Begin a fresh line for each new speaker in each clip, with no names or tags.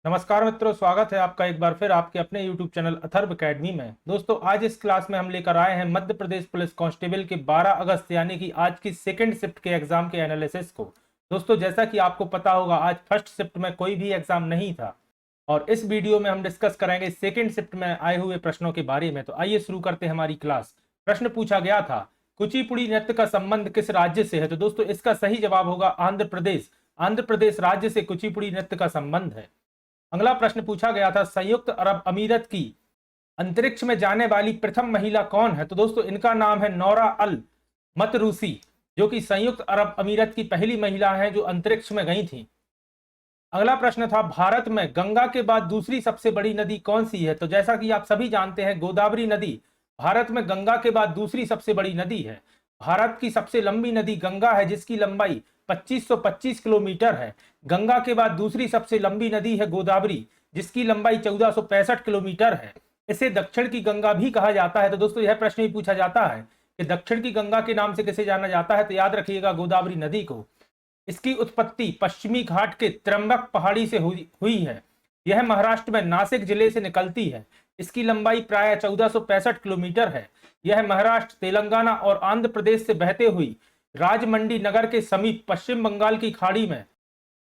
नमस्कार मित्रों, स्वागत है आपका एक बार फिर आपके अपने YouTube चैनल अथर्व एकेडमी में। दोस्तों, आज इस क्लास में हम लेकर आए हैं मध्य प्रदेश पुलिस कांस्टेबल के 12 अगस्त यानी कि आज की सेकंड शिफ्ट के एग्जाम के एनालिसिस को। दोस्तों, जैसा कि आपको पता होगा, आज फर्स्ट शिफ्ट में कोई भी एग्जाम नहीं था और इस वीडियो में हम डिस्कस करेंगे सेकेंड शिफ्ट में आए हुए प्रश्नों के बारे में। तो आइए शुरू करते हैं हमारी क्लास। प्रश्न पूछा गया था, कुचिपुड़ी नृत्य का संबंध किस राज्य से है? तो दोस्तों, इसका सही जवाब होगा आंध्र प्रदेश। आंध्र प्रदेश राज्य से कुचिपुड़ी नृत्य का संबंध है। अगला प्रश्न पूछा गया था, संयुक्त अरब अमीरत की अंतरिक्ष में जाने वाली प्रथम महिला कौन है? तो दोस्तों, इनका नाम है नौरा अल मतरूसी, जो कि संयुक्त अरब अमीरत की पहली महिला है जो अंतरिक्ष में गई थी। अगला प्रश्न था, भारत में गंगा के बाद दूसरी सबसे बड़ी नदी कौन सी है? तो जैसा कि आप सभी जानते हैं, गोदावरी नदी भारत में गंगा के बाद दूसरी सबसे बड़ी नदी है। भारत की सबसे लंबी नदी गंगा है, जिसकी लंबाई 2525 किलोमीटर है। गंगा के बाद दूसरी सबसे लंबी नदी है गोदावरी, जिसकी लंबाई 1465 किलोमीटर है। इसे दक्षिण की गंगा भी कहा जाता है। तो दोस्तों, यह प्रश्न भी पूछा जाता है कि दक्षिण की गंगा के नाम से किसे जाना जाता है? तो याद रखिएगा गोदावरी नदी को। इसकी उत्पत्ति पश्चिमी घाट के त्र्यंबक पहाड़ी से हुई है। यह महाराष्ट्र में नासिक जिले से निकलती है। इसकी लंबाई प्राय 1465 किलोमीटर है। यह महाराष्ट्र, तेलंगाना और आंध्र प्रदेश से बहते हुई राजमंडी नगर के समीप पश्चिम बंगाल की खाड़ी में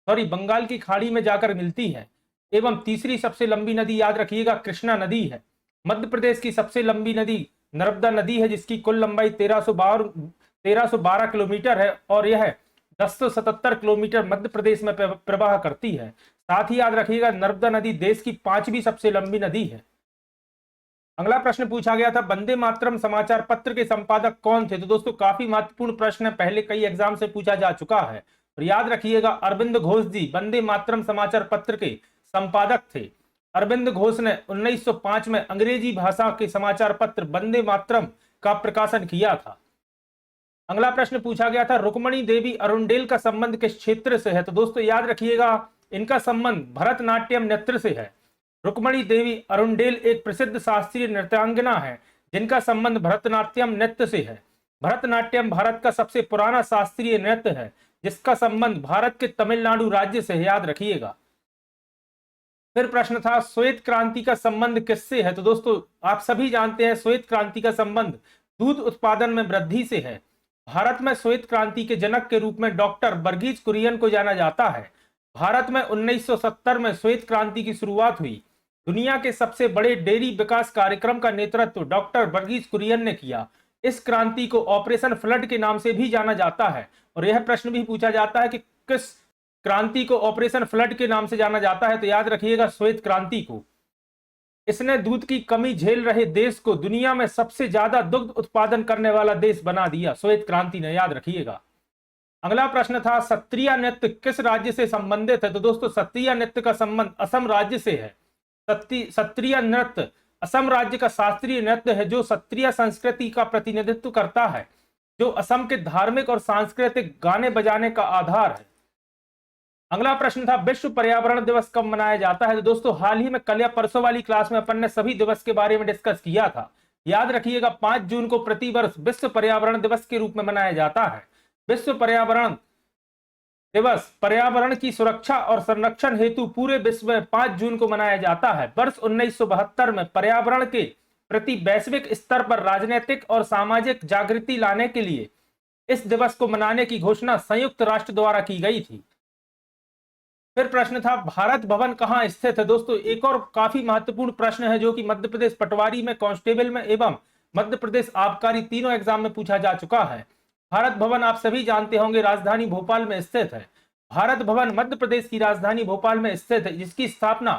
बंगाल की खाड़ी में जाकर मिलती है। एवं तीसरी सबसे लंबी नदी याद रखिएगा कृष्णा नदी है। मध्य प्रदेश की सबसे लंबी नदी नर्मदा नदी है, जिसकी कुल लंबाई 1312 किलोमीटर है और यह 1077 किलोमीटर मध्य प्रदेश में प्रवाह करती है। साथ ही याद रखिएगा, नर्मदा नदी देश की 5वीं सबसे लंबी नदी है। अगला प्रश्न पूछा गया था, वंदे मातरम समाचार पत्र के संपादक कौन थे? तो दोस्तों, काफी महत्वपूर्ण प्रश्न है, पहले कई एग्जाम से पूछा जा चुका है। और याद रखिएगा, अरविंद घोष जी वंदे मातरम समाचार पत्र के संपादक थे। अरविंद घोष ने 1905 में अंग्रेजी भाषा के समाचार पत्र वंदे मातरम का प्रकाशन किया था। अगला प्रश्न पूछा गया था, रुक्मणी देवी अरुणडेल का संबंध किस क्षेत्र से है? तो दोस्तों, याद रखिएगा, इनका संबंध भरतनाट्यम नृत्य से है। रुक्मणी देवी अरुणडेल एक प्रसिद्ध शास्त्रीय नृत्यांगना है जिनका संबंध भरतनाट्यम नृत्य से है। भरतनाट्यम भारत का सबसे पुराना शास्त्रीय नृत्य है, जिसका संबंध भारत के तमिलनाडु राज्य से है। याद रखिएगा। फिर प्रश्न था, श्वेत क्रांति का संबंध किससे है? तो दोस्तों, आप सभी जानते हैं, श्वेत क्रांति का संबंध दूध उत्पादन में वृद्धि से है। भारत में श्वेत क्रांति के जनक के रूप में डॉक्टर वर्गीज कुरियन को जाना जाता है। भारत में 1970 में श्वेत क्रांति की शुरुआत हुई। दुनिया के सबसे बड़े डेयरी विकास कार्यक्रम का नेतृत्व डॉक्टर वर्गीज कुरियन ने किया। इस क्रांति को ऑपरेशन फ्लड के नाम से भी जाना जाता है। और यह प्रश्न भी पूछा जाता है कि किस क्रांति को ऑपरेशन फ्लड के नाम से जाना जाता है? तो याद रखिएगा, श्वेत क्रांति को। इसने दूध की कमी झेल रहे देश को दुनिया में सबसे ज्यादा दुग्ध उत्पादन करने वाला देश बना दिया श्वेत क्रांति ने। याद रखिएगा। अगला प्रश्न था, सत्रिया नृत्य किस राज्य से संबंधित है? तो दोस्तों, सत्रिया नृत्य का संबंध असम राज्य से है। सत्रिया नृत्य असम राज्य का शास्त्रीय नृत्य है, जो सत्रिया संस्कृति का प्रतिनिधित्व करता है, जो असम के धार्मिक और सांस्कृतिक गाने बजाने का आधार है। अगला प्रश्न था, विश्व पर्यावरण दिवस कब मनाया जाता है? तो दोस्तों, हाल ही में कल या परसों वाली क्लास में अपन ने सभी दिवस के बारे में डिस्कस किया था। याद रखिएगा, 5 जून को प्रतिवर्ष विश्व पर्यावरण दिवस के रूप में मनाया जाता है। विश्व पर्यावरण दिवस पर्यावरण की सुरक्षा और संरक्षण हेतु पूरे विश्व में 5 जून को मनाया जाता है। वर्ष 1972 में पर्यावरण के प्रति वैश्विक स्तर पर राजनीतिक और सामाजिक जागृति लाने के लिए इस दिवस को मनाने की घोषणा संयुक्त राष्ट्र द्वारा की गई थी। फिर प्रश्न था, भारत भवन कहाँ स्थित है? दोस्तों, एक और काफी महत्वपूर्ण प्रश्न है, जो कि मध्य प्रदेश पटवारी में, कांस्टेबल में एवं मध्य प्रदेश आबकारी तीनों एग्जाम में पूछा जा चुका है। भारत भवन आप सभी जानते होंगे, राजधानी भोपाल में स्थित है। भारत भवन मध्य प्रदेश की राजधानी भोपाल में स्थित है, जिसकी स्थापना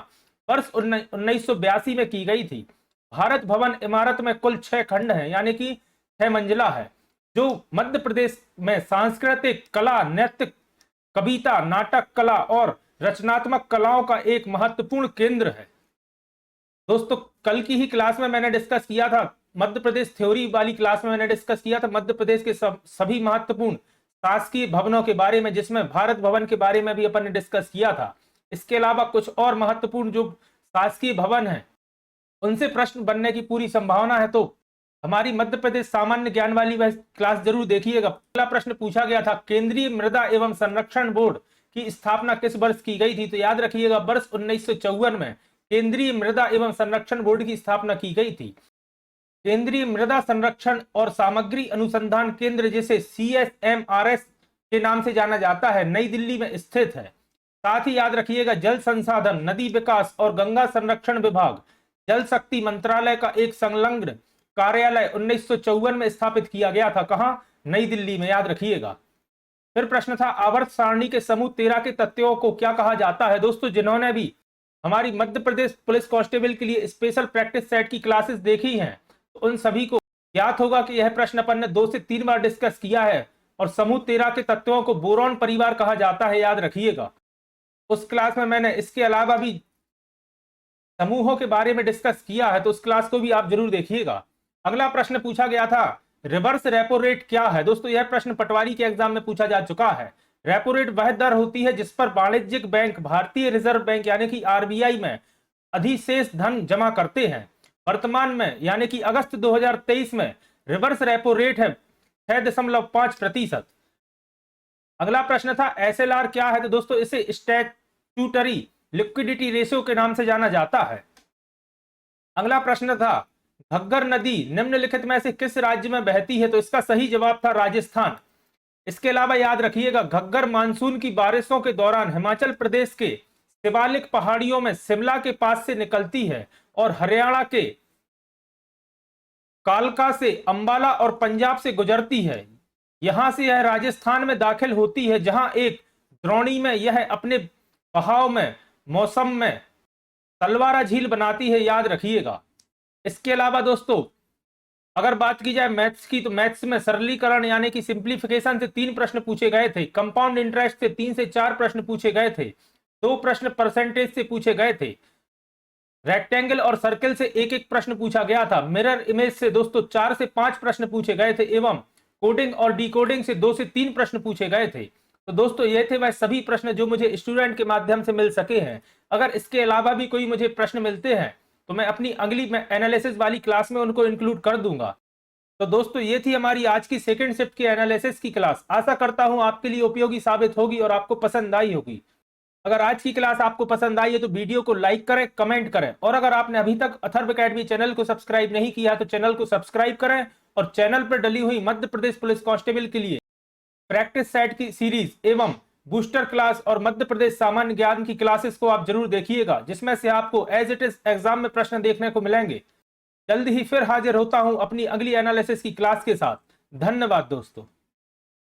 वर्ष 1982 में की गई थी। भारत भवन इमारत में कुल 6 खंड है, यानी कि 6 मंजिला है, जो मध्य प्रदेश में सांस्कृतिक कला, नृत्य, कविता, नाटक कला और रचनात्मक कलाओं का एक महत्वपूर्ण केंद्र है। दोस्तों, कल की ही क्लास में मैंने डिस्कस किया था, मध्य प्रदेश थ्योरी वाली क्लास में मैंने डिस्कस किया था मध्य प्रदेश के सभी महत्वपूर्ण शासकीय भवनों के बारे में, जिसमें भारत भवन के बारे में भी अपन ने डिस्कस किया था। इसके अलावा कुछ और महत्वपूर्ण जो शासकीय भवन है, उनसे प्रश्न बनने की पूरी संभावना है। तो हमारी मध्य प्रदेश सामान्य ज्ञान वाली वह क्लास जरूर देखिएगा। पहला प्रश्न पूछा गया था, केंद्रीय मृदा एवं संरक्षण बोर्ड की स्थापना किस वर्ष की गई थी? तो याद रखिएगा वर्ष 1954 में केंद्रीय मृदा एवं संरक्षण बोर्ड की स्थापना की गई थी। केंद्रीय मृदा संरक्षण और सामग्री अनुसंधान केंद्र, जिसे CSMRS के नाम से जाना जाता है, नई दिल्ली में स्थित है। साथ ही याद रखिएगा जल संसाधन, नदी विकास और गंगा संरक्षण विभाग जल शक्ति मंत्रालय का एक संलग्न कार्यालय 1954 में स्थापित किया गया था। कहां? नई दिल्ली में, याद रखिएगा। फिर प्रश्न था आवर्त सारणी के समूह 13 के तत्वों को क्या कहा जाता है? दोस्तों जिन्होंने भी हमारी मध्य प्रदेश पुलिस कांस्टेबल के लिए स्पेशल प्रैक्टिस सेट की क्लासेस देखी हैं तो उन सभी को ज्ञात होगा कि यह प्रश्न अपन ने 2 से 3 बार डिस्कस किया है। और समूह 13 के तत्वों को बोरॉन परिवार कहा जाता है, याद रखिएगा। उस क्लास में मैंने इसके अलावा भी समूहों के बारे में डिस्कस किया है, तो उस क्लास को भी आप जरूर देखिएगा। अगला प्रश्न पूछा गया था रिवर्स रेपो रेट क्या है? दोस्तों यह प्रश्न पटवारी के एग्जाम में पूछा जा चुका है। रेपो रेट वह दर होती है जिस पर वाणिज्यिक बैंक भारतीय रिजर्व बैंक यानी कि RBI में अधिशेष धन जमा करते हैं। वर्तमान में यानी कि अगस्त 2023 में रिवर्स रेपो रेट है 6.5%। अगला प्रश्न था SLR क्या है? तो दोस्तों इसे स्टैट्यूटरी लिक्विडिटी रेशियो के नाम से जाना जाता है। अगला प्रश्न था घग्गर नदी निम्नलिखित में से किस राज्य में बहती है? तो इसका सही जवाब था राजस्थान। इसके अलावा याद रखिएगा घग्गर मानसून की बारिशों के दौरान हिमाचल प्रदेश के शिवालिक पहाड़ियों में शिमला के पास से निकलती है और हरियाणा के कालका से अंबाला और पंजाब से गुजरती है। यहां से यह राजस्थान में दाखिल होती है, जहां एक द्रोणी में यह अपने बहाव में मौसम में तलवारा झील बनाती है, याद रखिएगा। इसके अलावा दोस्तों अगर बात की जाए मैथ्स की, तो मैथ्स में सरलीकरण यानी कि सिंप्लीफिकेशन से 3 प्रश्न पूछे गए थे। कंपाउंड इंटरेस्ट से 3 से 4 प्रश्न पूछे गए थे। 2 प्रश्न परसेंटेज से पूछे गए थे। रेक्टेंगल और सर्कल से 1-1 प्रश्न पूछा गया था। मिरर इमेज से दोस्तों 4 से 5 प्रश्न पूछे गए थे एवं कोडिंग और डिकोडिंग से 2 से 3 प्रश्न पूछे गए थे। तो दोस्तों ये थे वह सभी प्रश्न जो मुझे स्टूडेंट के माध्यम से मिल सके हैं। अगर इसके अलावा भी कोई मुझे प्रश्न मिलते हैं तो मैं अपनी अगली एनालिसिस वाली क्लास में उनको इंक्लूड कर दूंगा। तो दोस्तों ये थी हमारी आज की सेकंड शिफ्ट की एनालिसिस की क्लास। आशा करता हूं आपके लिए उपयोगी साबित होगी और आपको पसंद आई होगी। अगर आज की क्लास आपको पसंद आई है तो वीडियो को लाइक करें, कमेंट करें, और अगर आपने अभी तक अथर्व एकेडमी चैनल को सब्सक्राइब नहीं किया है तो चैनल को सब्सक्राइब करें और चैनल पर डली हुई मध्य प्रदेश पुलिस कांस्टेबल के लिए प्रैक्टिस सेट की सीरीज एवं बूस्टर क्लास और मध्य प्रदेश सामान्य ज्ञान की क्लासेस को आप जरूर देखिएगा, जिसमें से आपको एज इट इज एग्जाम में प्रश्न देखने को मिलेंगे। जल्द ही फिर हाजिर होता हूं अपनी अगली एनालिसिस की क्लास के साथ। धन्यवाद दोस्तों।